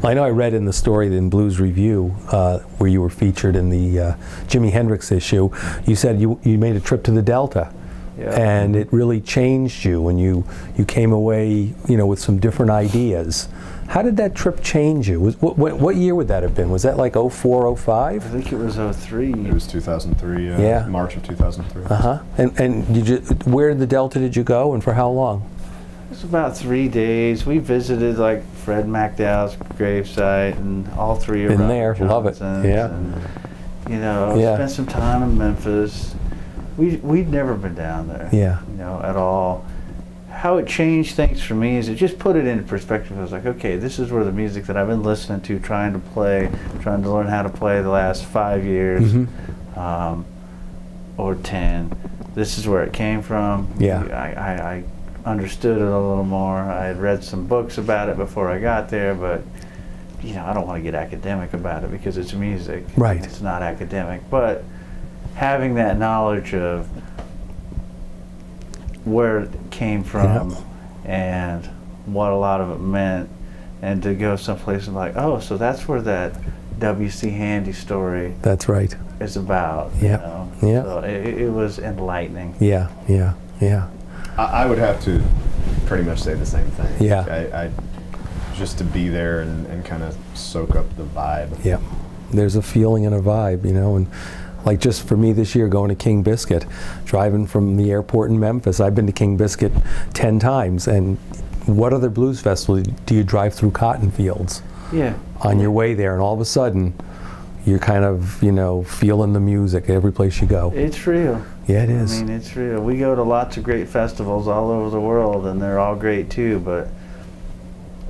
I know I read in the story in Blues Revue, where you were featured in the Jimi Hendrix issue, you said you made a trip to the Delta. Yeah. And it really changed you, and you came away, with some different ideas. How did that trip change you? What year would that have been? Was that like 04, 05? I think it was 03. It was 2003, yeah. March of 2003. Uh-huh. And where in the Delta did you go, and for how long? It was about 3 days. We visited like Fred McDowell's gravesite and all three of Been there, love it. Yeah. And, spent some time in Memphis. We'd never been down there, yeah. At all. How it changed things for me is it just put it into perspective. I was like, okay, this is where the music that I've been listening to, trying to learn how to play the last 5 years, mm-hmm. Or 10. This is where it came from. Yeah. I understood it a little more. I had read some books about it before I got there, but I don't want to get academic about it because it's music. Right. It's not academic, but having that knowledge of where it came from, and what a lot of it meant, and to go someplace and like, oh, so that's where that W.C. Handy story. That's right. Is about. Yeah. Yeah. So it was enlightening. Yeah. Yeah. Yeah. I would have to pretty much say the same thing. Yeah. I just to be there and kind of soak up the vibe. Yeah. There's a feeling and a vibe, and. Like just for me this year, going to King Biscuit, driving from the airport in Memphis. I've been to King Biscuit 10 times, and what other blues festival do you drive through cotton fields? Yeah. On your way there, and all of a sudden, you're kind of, feeling the music every place you go. It's real. Yeah, it is. I mean, it's real. We go to lots of great festivals all over the world, and they're all great too, but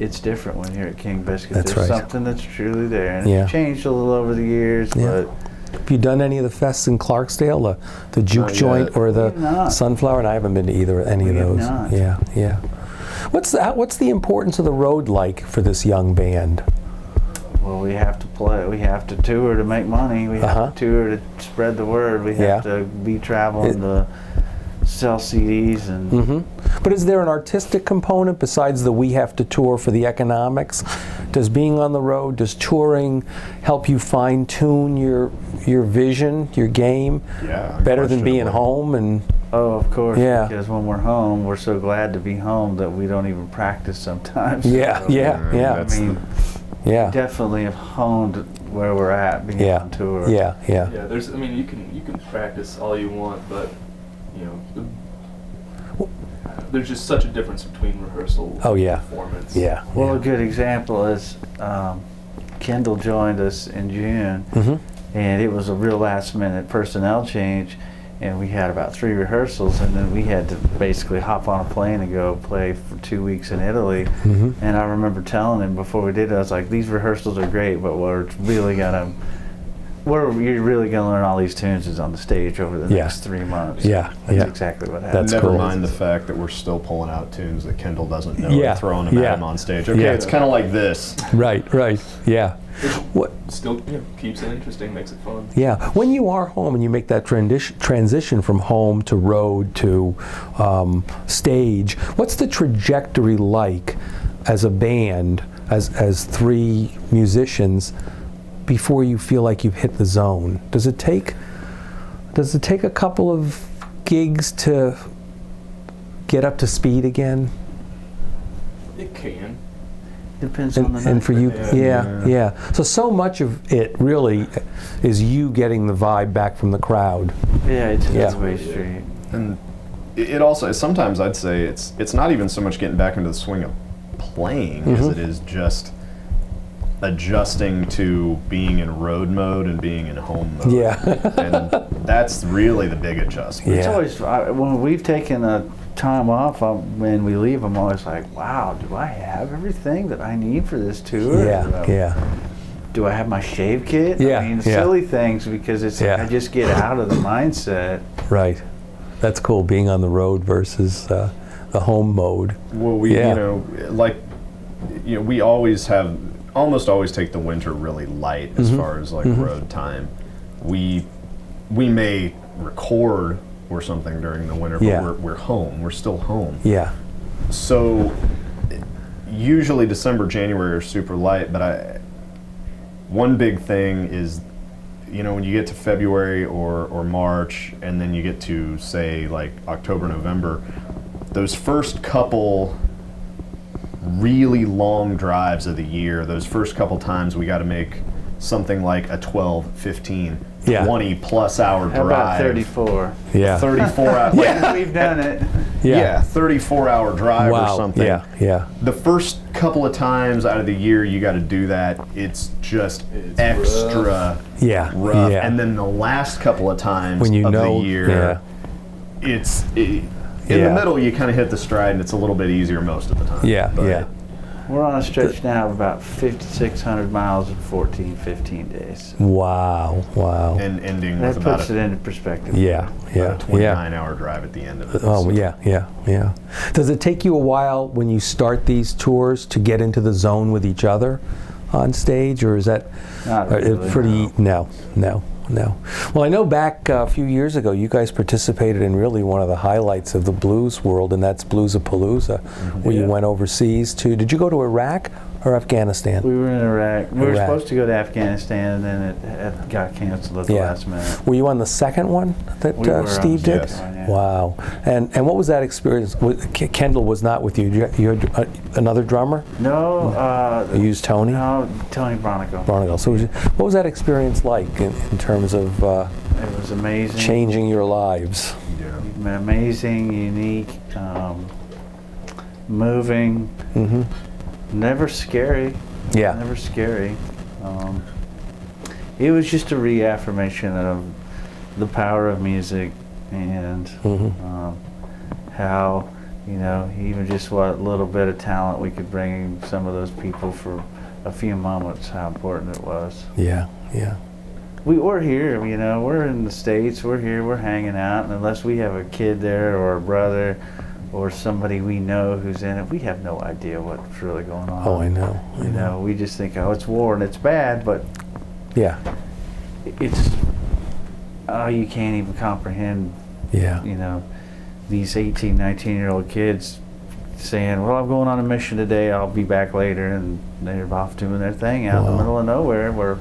it's different when you're at King Biscuit. That's There's right. something that's truly there, and it's changed a little over the years, but... Have you done any of the fests in Clarksdale, the Juke Joint or the Sunflower? And I haven't been to any of those. Not. Yeah, yeah. What's the importance of the road like for this young band? Well, we have to play. We have to tour to make money. We have to tour to spread the word. We have to be traveling to sell CDs and. Mm-hmm. But is there an artistic component besides the we have to tour for the economics? Does being on the road, does touring help you fine tune your vision, your game, better than being home? And oh, of course, because when we're home, we're so glad to be home that we don't even practice sometimes. Yeah, so, yeah. I mean, we definitely have honed where we're at being on tour. Yeah. Yeah, there's. I mean, you can practice all you want, but there's just such a difference between rehearsal and performance. Yeah. Well, a good example is Kendall joined us in June, and it was a real last-minute personnel change, and we had about 3 rehearsals, and then we had to basically hop on a plane and go play for 2 weeks in Italy. And I remember telling him before we did it, I was like, these rehearsals are great, but you're really going to learn all these tunes is on the stage over the next 3 months. Yeah, That's exactly what happened. That's Never cool. mind the fact that we're still pulling out tunes that Kendall doesn't know Yeah, and throwing them at him on stage. Okay, it's kind of like this. Right, yeah. What still keeps it interesting, makes it fun. Yeah, when you are home and you make that transition from home to road to stage, what's the trajectory like as a band, as 3 musicians, before you feel like you've hit the zone? Does it take a couple of gigs to get up to speed again? It can. Depends on the night. And for you, yeah. So much of it really is you getting the vibe back from the crowd. Yeah, it's a two-way street. And it also, sometimes I'd say it's not even so much getting back into the swing of playing as it is just adjusting to being in road mode and being in home mode. Yeah. And that's really the big adjustment. It's always, when we've taken a time off, when we leave, I'm always like, wow, do I have everything that I need for this tour? Do I have my shave kit? Yeah. I mean, silly things, because I just get out of the mindset. Right. That's cool, being on the road versus the home mode. Well, we we almost always take the winter really light as far as like road time. We may record or something during the winter, but we're home. We're still home. Yeah. So, usually December, January are super light, but one big thing is, you know, when you get to February or March, and then you get to, say, like October, November, those first couple really long drives of the year, those first couple times we got to make something like a 12, 15, 20 plus hour drive. How about 34? Yeah. 34 hours. Yeah, we've done it. Yeah, 34-hour drive or something. Yeah. The first couple of times out of the year you got to do that, it's just extra rough. Yeah. And then the last couple of times when you of know, the year, in the middle you kind of hit the stride and it's a little bit easier most of the time. Yeah. We're on a stretch now of about 5,600 miles in 14, 15 days. Wow. And ending That with about puts it into perspective. a 29-hour drive at the end of it. Oh, yeah. Does it take you a while when you start these tours to get into the zone with each other on stage, or is that Not really, pretty? No. Well, I know back a few years ago, you guys participated in really one of the highlights of the blues world, and that's Blues-a-Palooza, where you went overseas to. Did you go to Iraq or Afghanistan? We were in Iraq. We were supposed to go to Afghanistan, and then it got canceled at the last minute. Were you on the second one that Steve did? Yes. Wow. And what was that experience? Kendall was not with you. You had another drummer? No. You used Tony? No, Tony Bronico. So what was that experience like in terms of it was amazing. Changing your lives? Yeah. Amazing, unique, moving, never scary. Yeah. Never scary. It was just a reaffirmation of the power of music and how, you know, even just what little bit of talent we could bring some of those people for a few moments, how important it was. Yeah. We're here, you know, we're in the States, we're here, we're hanging out, and unless we have a kid there or a brother or somebody we know who's in it, we have no idea what's really going on. Oh, I know. You know, we just think, oh, it's war and it's bad, but it's, you can't even comprehend, you know, these 18, 19-year-old kids saying, well, I'm going on a mission today, I'll be back later, and they're off doing their thing out in the middle of nowhere where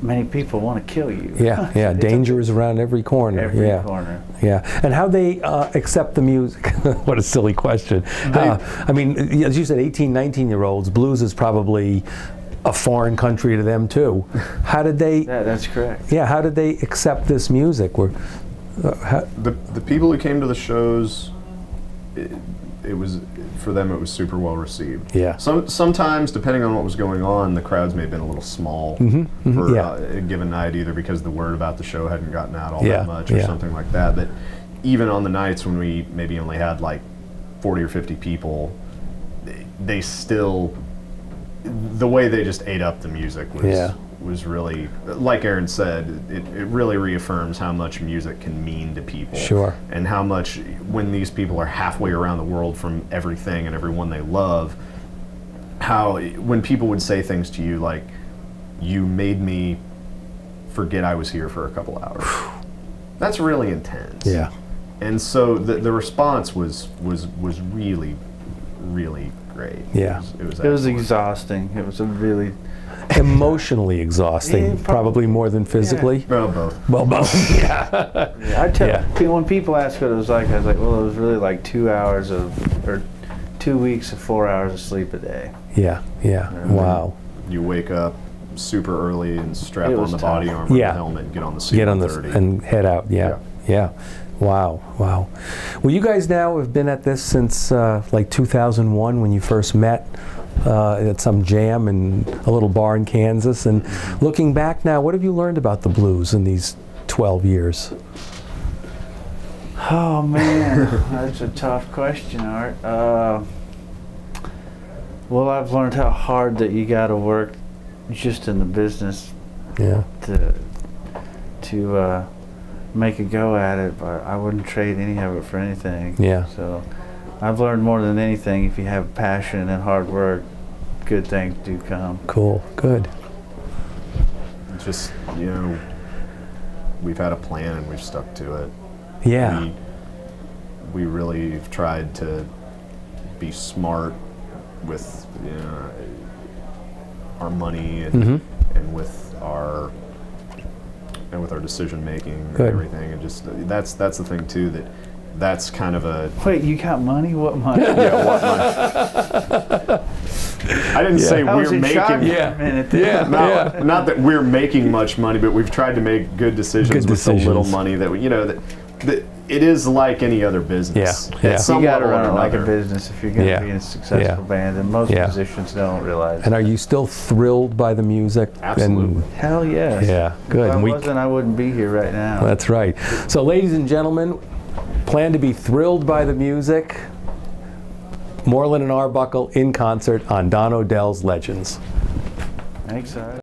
many people want to kill you. Yeah. Danger is around every corner. Every corner. Yeah. And how they accept the music? What a silly question. I mean, as you said, 18, 19-year-olds, blues is probably a foreign country to them too. How did they? That's correct. Yeah. How did they accept this music? The people who came to the shows, it was, for them, it was super well received. Yeah. Sometimes, depending on what was going on, the crowds may have been a little small for a given night, either because the word about the show hadn't gotten out all that much or something like that. But even on the nights when we maybe only had like 40 or 50 people, they still, the way they just ate up the music was really, like Aaron said, it really reaffirms how much music can mean to people. Sure. And how much, when these people are halfway around the world from everything and everyone they love, how when people would say things to you like, you made me forget I was here for a couple hours. That's really intense. Yeah. And so the response was really, really great. Yeah. It was exhausting. It was a really emotionally exhausting, probably more than physically. Well, both. Well, both. I tell people, when people ask what it was like, I was like, well, it was really like 2 hours or 2 weeks of 4 hours of sleep a day. Yeah. Wow. You wake up super early and strap on the body armor and the helmet and get on the seat. Get on and head out. Yeah. Wow. Well, you guys now have been at this since like 2001 when you first met at some jam in a little bar in Kansas. And looking back now, what have you learned about the blues in these 12 years? Oh man, that's a tough question, Art. Well, I've learned how hard that you got to work just in the business to make a go at it, but I wouldn't trade any of it for anything. Yeah. So I've learned more than anything, if you have passion and hard work, good things do come. Cool. Good. Just, you know, we've had a plan and we've stuck to it. Yeah. We really have tried to be smart you know, our money and and with our decision making and everything, and just that's the thing too, that's kind of a Wait, you got money? What money? yeah, what money? I didn't say I was we're in shock making for a minute there. not that we're making much money, but we've tried to make good decisions with the little money that we, you know, that it is like any other business. Yeah. You got to run it like a business if you're going to be in a successful Yeah. band, and most musicians don't realize. And are you still thrilled by the music? Absolutely. Hell yes. Yeah, good. If I And wasn't, I wouldn't be here right now. That's right. So, ladies and gentlemen, plan to be thrilled by the music. Moreland and Arbuckle in concert on Don Odells Legends. Thanks, Art.